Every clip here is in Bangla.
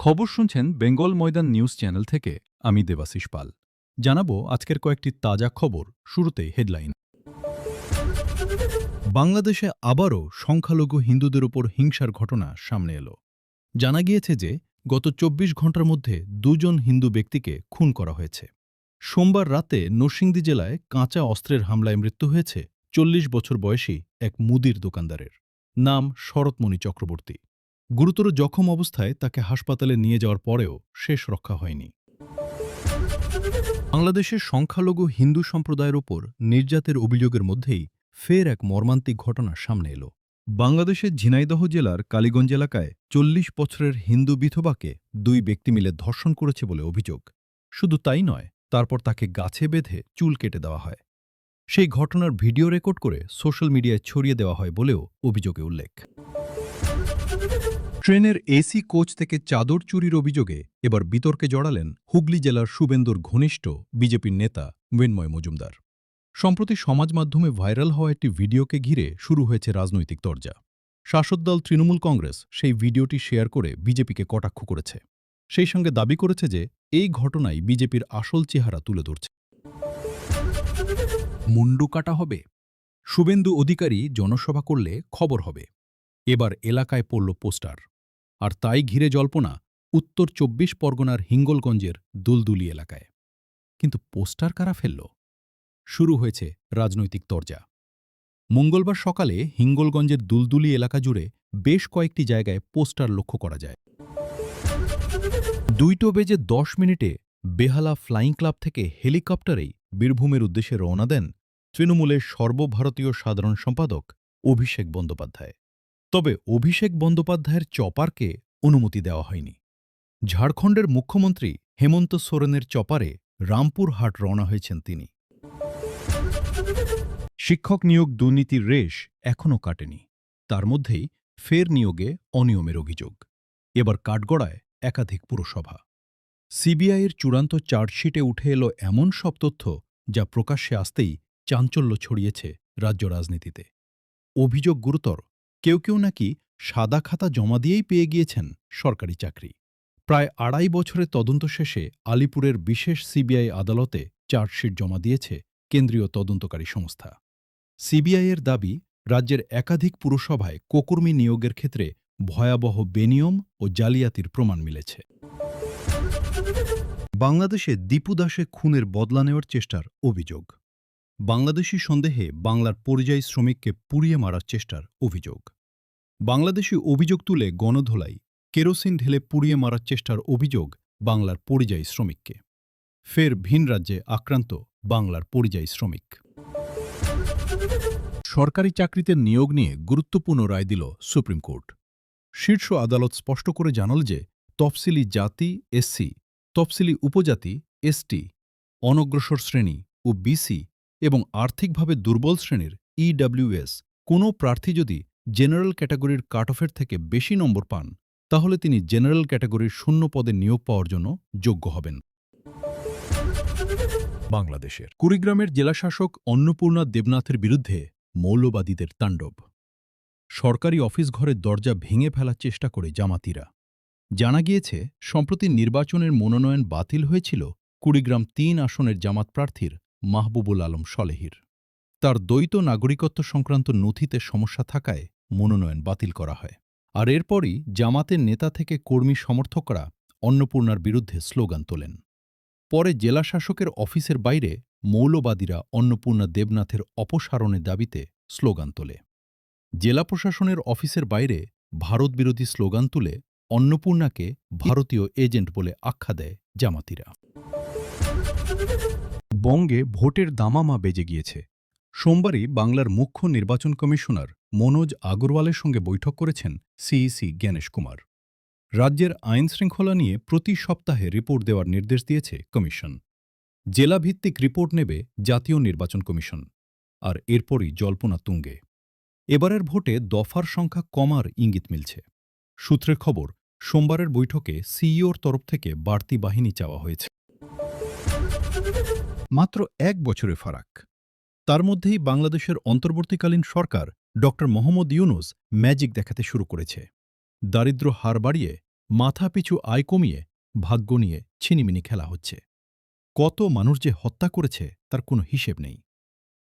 খবর শুনছেন বেঙ্গল ময়দান নিউজ চ্যানেল থেকে। আমি দেবাশিস পাল। জানাবো আজকের কয়েকটি তাজা খবর। শুরুতে হেডলাইন। বাংলাদেশে আবারও সংখ্যালঘু হিন্দুদের উপর হিংসার ঘটনা সামনে এলো। জানা গিয়েছে যে গত ২৪ ঘণ্টার মধ্যে ২ জন হিন্দু ব্যক্তিকে খুন করা হয়েছে। সোমবার রাতে নরসিংদী জেলায় কাঁচা অস্ত্রের হামলায় মৃত্যু হয়েছে ৪০ বছর বয়সী এক মুদির দোকানদারের। নাম শরৎমণি চক্রবর্তী। গুরুতর জখম অবস্থায় তাকে হাসপাতালে নিয়ে যাওয়ার পরেও শেষ রক্ষা হয়নি। বাংলাদেশের সংখ্যালঘু হিন্দু সম্প্রদায়ের ওপর নির্যাতের অভিযোগের মধ্যেই ফের এক মর্মান্তিক ঘটনা সামনে এলো। বাংলাদেশের ঝিনাইদহ জেলার কালীগঞ্জ এলাকায় ৪০ বছরের হিন্দু বিধবাকে ২ ব্যক্তি মিলে ধর্ষণ করেছে বলে অভিযোগ। শুধু তাই নয়, তারপর তাকে গাছে বেঁধে চুল কেটে দেওয়া হয়। সেই ঘটনার ভিডিও রেকর্ড করে সোশ্যাল মিডিয়ায় ছড়িয়ে দেওয়া হয় বলেও অভিযোগে উল্লেখ। ট্রেনের এসি কোচ থেকে চাদর চুরির অভিযোগে এবার বিতর্কে জড়ালেন হুগলি জেলার শুভেন্দুর ঘনিষ্ঠ বিজেপির নেতা মৃন্ময় মজুমদার। সম্প্রতি সমাজ মাধ্যমে ভাইরাল হওয়া একটি ভিডিওকে ঘিরে শুরু হয়েছে রাজনৈতিক তরজা। শাসক দল তৃণমূল কংগ্রেস সেই ভিডিওটি শেয়ার করে বিজেপিকে কটাক্ষ করেছে। সেই সঙ্গে দাবি করেছে যে এই ঘটনাই বিজেপির আসল চেহারা তুলে ধরছে। মুন্ডু কাটা হবে, শুভেন্দু অধিকারী জনসভা করলে খবর হবে। এবার এলাকায় পড়ল পোস্টার। আর তাই ঘিরে জল্পনা উত্তর ২৪ পরগনার হিঙ্গলগঞ্জের দুলদুলি এলাকায়। কিন্তু পোস্টার কারা ফেলল? শুরু হয়েছে রাজনৈতিক তরজা। মঙ্গলবার সকালে হিঙ্গলগঞ্জের দুলদুলি এলাকা জুড়ে বেশ কয়েকটি জায়গায় পোস্টার লক্ষ্য করা যায়। 2:10 বেহালা ফ্লাইং ক্লাব থেকে হেলিকপ্টারেই বীরভূমের উদ্দেশ্যে রওনা দেন তৃণমূলের সর্বভারতীয় সাধারণ সম্পাদক অভিষেক বন্দ্যোপাধ্যায়। তবে অভিষেক বন্দ্যোপাধ্যায়ের চপারকে অনুমতি দেওয়া হয়নি। ঝাড়খণ্ডের মুখ্যমন্ত্রী হেমন্ত সোরেনের চপারে রামপুরহাট রওনা হয়েছেন তিনি। শিক্ষক নিয়োগ দুর্নীতির রেশ এখনও কাটেনি। তার মধ্যেই ফের নিয়োগে অনিয়মের অভিযোগ। এবার কাঠগড়ায় একাধিক পুরসভা। সিবিআইয়ের চূড়ান্ত চার্জশিটে উঠে এলো এমন সব তথ্য যা প্রকাশ্যে আসতেই চাঞ্চল্য ছড়িয়েছে রাজ্য রাজনীতিতে। অভিযোগ গুরুতর। কেউ কেউ নাকি সাদা খাতা জমা দিয়েই পেয়ে গিয়েছেন সরকারি চাকরি। প্রায় ২.৫ বছরের তদন্ত শেষে আলিপুরের বিশেষ সিবিআই আদালতে চার্জশিট জমা দিয়েছে কেন্দ্রীয় তদন্তকারী সংস্থা। সিবিআইয়ের দাবি, রাজ্যের একাধিক পুরসভায় কোকর্মী নিয়োগের ক্ষেত্রে ভয়াবহ বেনিয়ম ও জালিয়াতির প্রমাণ মিলেছে। বাংলাদেশে দীপু দাসে খুনের বদলা নেওয়ার চেষ্টার অভিযোগ। বাংলাদেশি সন্দেহে বাংলার পরিযায়ী শ্রমিককে পুড়িয়ে মারার চেষ্টার অভিযোগ। বাংলাদেশি অভিযোগ তুলে গণধোলাই, কেরোসিন ঢেলে পুড়িয়ে মারার চেষ্টার অভিযোগ বাংলার পরিযায়ী শ্রমিককে। ফের ভিন রাজ্যে আক্রান্ত বাংলার পরিযায়ী শ্রমিক। সরকারি চাকরিতে নিয়োগ নিয়ে গুরুত্বপূর্ণ রায় দিল সুপ্রিম কোর্ট। শীর্ষ আদালত স্পষ্ট করে জানাল যে তফসিলি জাতি এসসি, তফসিলি উপজাতি এসটি, অনগ্রসর শ্রেণী ও বিসি এবং আর্থিকভাবে দুর্বল শ্রেণীর ইডব্লিউএস কোনো প্রার্থী যদি জেনারেল ক্যাটাগরির কাটঅফের থেকে বেশি নম্বর পান, তাহলে তিনি জেনারেল ক্যাটাগরির শূন্য পদে নিয়োগ পাওয়ার জন্য যোগ্য হবেন। বাংলাদেশের কুড়িগ্রামের জেলাশাসক অন্নপূর্ণা দেবনাথের বিরুদ্ধে মৌলবাদীদের তাণ্ডব। সরকারি অফিস ঘরের দরজা ভেঙে ফেলার চেষ্টা করে জামাতিরা। জানা গিয়েছে, সম্প্রতি নির্বাচনের মনোনয়ন বাতিল হয়েছিল কুড়িগ্রাম ৩ আসনের জামাত প্রার্থীর মাহবুবুল আলম সলেহির। তার দ্বৈত নাগরিকত্ব সংক্রান্ত নথিতে সমস্যা থাকায় মনোনয়ন বাতিল করা হয়। আর এরপরই জামাতের নেতা থেকে কর্মী সমর্থকরা অন্নপূর্ণার বিরুদ্ধে স্লোগান তোলেন। পরে জেলাশাসকের অফিসের বাইরে মৌলবাদীরা অন্নপূর্ণা দেবনাথের অপসারণের দাবিতে স্লোগান তোলে। জেলা প্রশাসনের অফিসের বাইরে ভারতবিরোধী স্লোগান তুলে অন্নপূর্ণাকে ভারতীয় এজেন্ট বলে আখ্যা দেয় জামাতিরা। বঙ্গে ভোটের দামামা বেজে গিয়েছে। সোমবারই বাংলার মুখ্য নির্বাচন কমিশনার মনোজ আগরওয়ালের সঙ্গে বৈঠক করেছেন সিইসি জ্ঞানেশ কুমার। রাজ্যের আইনশৃঙ্খলা নিয়ে প্রতি সপ্তাহে রিপোর্ট দেওয়ার নির্দেশ দিয়েছে কমিশন। জেলাভিত্তিক রিপোর্ট নেবে জাতীয় নির্বাচন কমিশন। আর এরপরই জল্পনা তুঙ্গে। এবারের ভোটে দফার সংখ্যা কমার ইঙ্গিত মিলছে। সূত্রের খবর, সোমবারের বৈঠকে সিইওর তরফ থেকে বাড়তি বাহিনী চাওয়া হয়েছে। মাত্র ১ বছরের ফারাক। তার মধ্যেই বাংলাদেশের অন্তর্বর্তীকালীন সরকার ড. মোহাম্মদ ইউনূস ম্যাজিক দেখাতে শুরু করেছে। দারিদ্র্য হার বাড়িয়ে মাথাপিছু আয় কমিয়ে ভাগ্য নিয়ে ছিনিমিনি খেলা হচ্ছে। কত মানুষ যে হত্যা করেছে তার কোনো হিসেব নেই।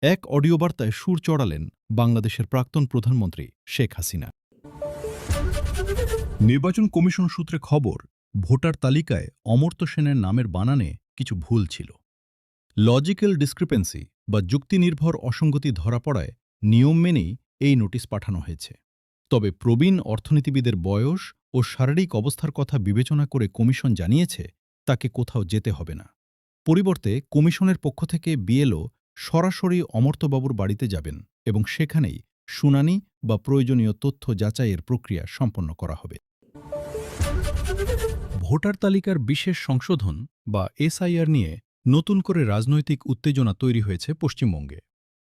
এক অডিও বার্তায় সুর চড়ালেন বাংলাদেশের প্রাক্তন প্রধানমন্ত্রী শেখ হাসিনা। নির্বাচন কমিশন সূত্রে খবর, ভোটার তালিকায় অমর্ত্য সেনের নামের বানানে কিছু ভুল ছিল। লজিক্যাল ডিসক্রিপেন্সি বা যুক্তিনির্ভর অসঙ্গতি ধরা পড়ায় নিয়ম মেনেই এই নোটিশ পাঠানো হয়েছে। তবে প্রবীণ অর্থনীতিবিদের বয়স ও শারীরিক অবস্থার কথা বিবেচনা করে কমিশন জানিয়েছে তাকে কোথাও যেতে হবে না। পরিবর্তে কমিশনের পক্ষ থেকে বিএলও সরাসরি অমর্ত্যবাবুর বাড়িতে যাবেন এবং সেখানেই শুনানি বা প্রয়োজনীয় তথ্য যাচাইয়ের প্রক্রিয়া সম্পন্ন করা হবে। ভোটার তালিকার বিশেষ সংশোধন বা এসআইআর নিয়ে নতুন করে রাজনৈতিক উত্তেজনা তৈরি হয়েছে পশ্চিমবঙ্গে।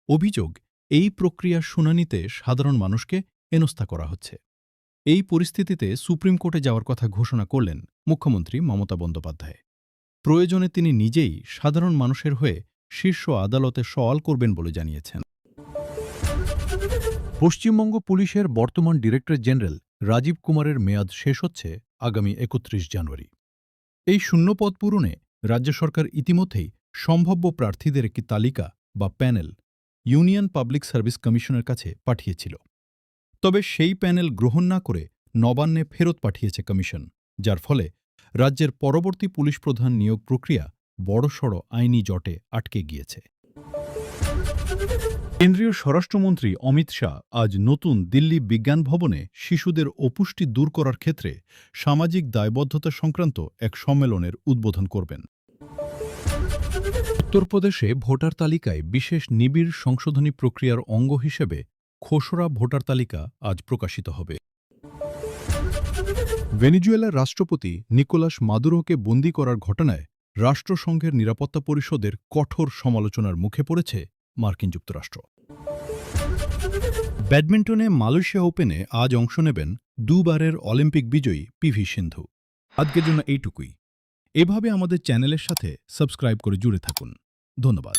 অভিযোগ, এই প্রক্রিয়ার শুনানিতে সাধারণ মানুষকে হেনস্থা করা হচ্ছে। এই পরিস্থিতিতে সুপ্রিম কোর্টে যাওয়ার কথা ঘোষণা করলেন মুখ্যমন্ত্রী মমতা বন্দ্যোপাধ্যায়। প্রয়োজনে তিনি নিজেই সাধারণ মানুষের হয়ে শীর্ষ আদালতে সওয়াল করবেন বলে জানিয়েছেন। পশ্চিমবঙ্গ পুলিশের বর্তমান ডিরেক্টর জেনারেল রাজীব কুমারের মেয়াদ শেষ হচ্ছে আগামী ৩১ জানুয়ারি। এই শূন্যপদ পূরণে রাজ্য সরকার ইতিমধ্যেই সম্ভাব্য প্রার্থীদের একটি তালিকা বা প্যানেল ইউনিয়ন পাবলিক সার্ভিস কমিশনের কাছে পাঠিয়েছিল। তবে সেই প্যানেল গ্রহণ না করে নবান্নে ফেরত পাঠিয়েছে কমিশন, যার ফলে রাজ্যের পরবর্তী পুলিশ প্রধান নিয়োগ প্রক্রিয়া বড়সড় আইনি জটে আটকে গিয়েছে। কেন্দ্রীয় স্বরাষ্ট্রমন্ত্রী অমিত শাহ আজ নতুন দিল্লি বিজ্ঞান ভবনে শিশুদের অপুষ্টি দূর করার ক্ষেত্রে সামাজিক দায়বদ্ধতা সংক্রান্ত এক সম্মেলনের উদ্বোধন করবেন। উত্তরপ্রদেশে ভোটার তালিকায় বিশেষ নিবিড় সংশোধনী প্রক্রিয়ার অঙ্গ হিসেবে খসড়া ভোটার তালিকা আজ প্রকাশিত হবে। ভেনেজুয়েলার রাষ্ট্রপতি নিকোলাস মাদুরোকে বন্দী করার ঘটনায় রাষ্ট্রসংঘের নিরাপত্তা পরিষদের কঠোর সমালোচনার মুখে পড়েছে মার্কিন যুক্তরাষ্ট্র। ব্যাডমিন্টনে মালয়েশিয়া ওপেনে আজ অংশ নেবেন দুবারের অলিম্পিক বিজয়ী পিভি সিন্ধু। আজকের জন্য এইটুকুই। এভাবে আমাদের চ্যানেলের সাথে সাবস্ক্রাইব করে জুড়ে থাকুন। ধন্যবাদ।